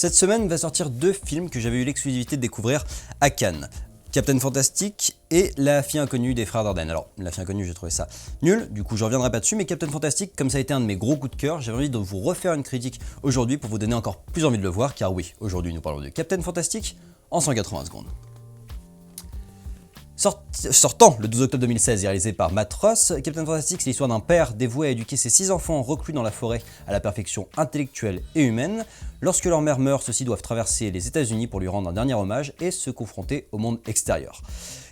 Cette semaine va sortir deux films que j'avais eu l'exclusivité de découvrir à Cannes. Captain Fantastic et La fille inconnue des frères Dardenne. Alors, La fille inconnue, j'ai trouvé ça nul, du coup je reviendrai pas dessus, mais Captain Fantastic, comme ça a été un de mes gros coups de cœur, j'avais envie de vous refaire une critique aujourd'hui pour vous donner encore plus envie de le voir, car oui, aujourd'hui nous parlons de Captain Fantastic en 180 secondes. Sortant le 12 octobre 2016 et réalisé par Matt Ross, Captain Fantastic, c'est l'histoire d'un père dévoué à éduquer ses 6 enfants reclus dans la forêt à la perfection intellectuelle et humaine. Lorsque leur mère meurt, ceux-ci doivent traverser les États-Unis pour lui rendre un dernier hommage et se confronter au monde extérieur.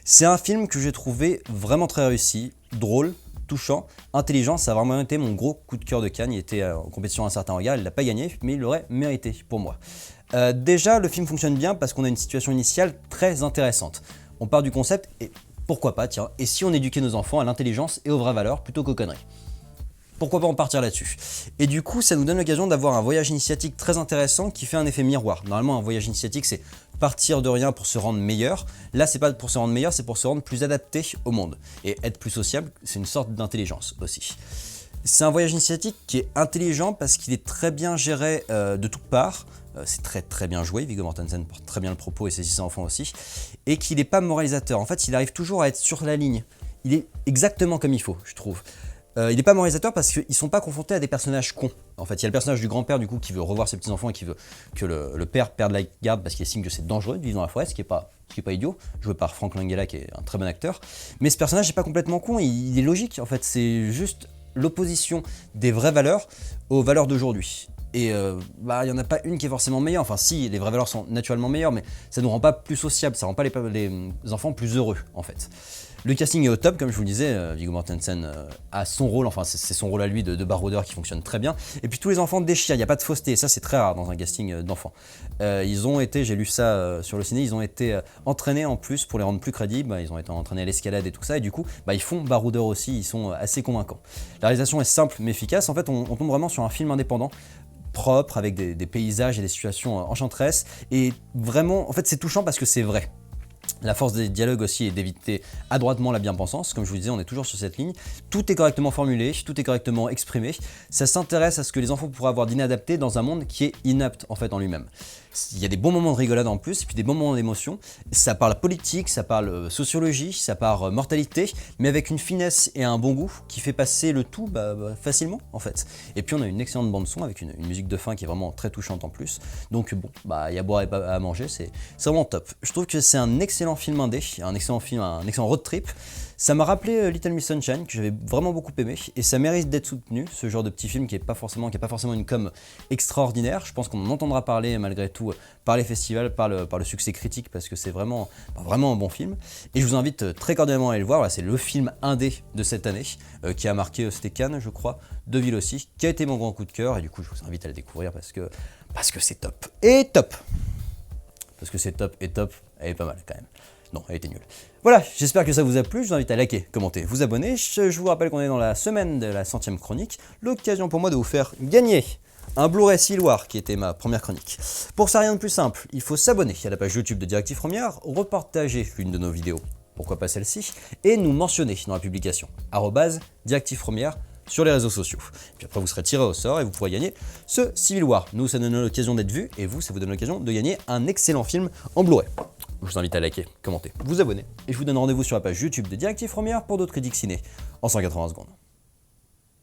C'est un film que j'ai trouvé vraiment très réussi, drôle, touchant, intelligent. Ça a vraiment été mon gros coup de cœur de Cannes. Il était en compétition à un certain regard, il l'a pas gagné, mais il l'aurait mérité pour moi. Déjà, le film fonctionne bien parce qu'on a une situation initiale très intéressante. On part du concept et pourquoi pas, tiens, et si on éduquait nos enfants à l'intelligence et aux vraies valeurs plutôt qu'aux conneries? Pourquoi pas en partir là-dessus? Et du coup, ça nous donne l'occasion d'avoir un voyage initiatique très intéressant qui fait un effet miroir. Normalement, un voyage initiatique, c'est partir de rien pour se rendre meilleur. Là, c'est pas pour se rendre meilleur, c'est pour se rendre plus adapté au monde. Et être plus sociable, c'est une sorte d'intelligence aussi. C'est un voyage initiatique qui est intelligent parce qu'il est très bien géré de toutes parts. C'est très bien joué, Viggo Mortensen porte très bien le propos et ses 6 enfants aussi. Et qu'il n'est pas moralisateur. En fait, il arrive toujours à être sur la ligne. Il est exactement comme il faut, je trouve. Il n'est pas moralisateur parce qu'ils ne sont pas confrontés à des personnages cons. En fait, il y a le personnage du grand-père du coup qui veut revoir ses petits-enfants et qui veut que le père perde la garde parce qu'il estime que c'est dangereux de vivre dans la forêt, ce qui est pas idiot, joué par Frank Langella qui est un très bon acteur. Mais ce personnage n'est pas complètement con, il est logique en fait, c'est juste l'opposition des vraies valeurs aux valeurs d'aujourd'hui. Et il n'y en a pas une qui est forcément meilleure, enfin si, les vraies valeurs sont naturellement meilleures, mais ça ne nous rend pas plus sociables, ça ne rend pas les enfants plus heureux en fait. Le casting est au top, comme je vous le disais, Viggo Mortensen a son rôle, enfin c'est son rôle à lui de baroudeur qui fonctionne très bien. Et puis tous les enfants déchirent, il n'y a pas de fausseté, et ça c'est très rare dans un casting d'enfants. Ils ont été, j'ai lu ça sur le ciné, ils ont été entraînés en plus pour les rendre plus crédibles, ils ont été entraînés à l'escalade et tout ça, et du coup ils font baroudeur aussi, ils sont assez convaincants. La réalisation est simple mais efficace, en fait on tombe vraiment sur un film indépendant, propre, avec des paysages et des situations enchanteresses, et vraiment, en fait c'est touchant parce que c'est vrai. La force des dialogues aussi est d'éviter adroitement la bien-pensance, comme je vous disais, on est toujours sur cette ligne. Tout est correctement formulé, tout est correctement exprimé. Ça s'intéresse à ce que les enfants pourraient avoir d'inadapté dans un monde qui est inapte en fait en lui-même. Il y a des bons moments de rigolade en plus, et puis des bons moments d'émotion. Ça parle politique, ça parle sociologie, ça parle mortalité, mais avec une finesse et un bon goût qui fait passer le tout facilement en fait. Et puis on a une excellente bande son avec une musique de fin qui est vraiment très touchante en plus. Donc bon, il y a à boire et à manger, c'est vraiment top. Je trouve que c'est un excellent film indé, un excellent film, un excellent road trip. Ça m'a rappelé Little Miss Sunshine, que j'avais vraiment beaucoup aimé, et ça mérite d'être soutenu, ce genre de petit film qui n'a pas forcément une com extraordinaire. Je pense qu'on en entendra parler malgré tout par les festivals, par le succès critique, parce que c'est vraiment un bon film. Et je vous invite très cordialement à aller le voir. Voilà, c'est le film indé de cette année, qui a marqué, c'était Cannes je crois, Deauville aussi, qui a été mon grand coup de cœur, et du coup je vous invite à le découvrir parce que c'est top. Et top. Parce que c'est top et top, elle est pas mal quand même. Non, elle était nulle. Voilà, j'espère que ça vous a plu, je vous invite à liker, commenter, vous abonner. Je vous rappelle qu'on est dans la semaine de la 100e chronique, l'occasion pour moi de vous faire gagner un Blu-ray Civil War qui était ma première chronique. Pour ça, rien de plus simple, il faut s'abonner à la page YouTube de Directive Première, repartager l'une de nos vidéos, pourquoi pas celle-ci, et nous mentionner dans la publication, @Directive Première sur les réseaux sociaux. Puis après, vous serez tiré au sort et vous pourrez gagner ce Civil War. Nous, ça nous donne l'occasion d'être vu, et vous, ça vous donne l'occasion de gagner un excellent film en Blu-ray. Je vous invite à liker, commenter, vous abonner, et je vous donne rendez-vous sur la page YouTube de Directive Première pour d'autres critiques ciné en 180 secondes.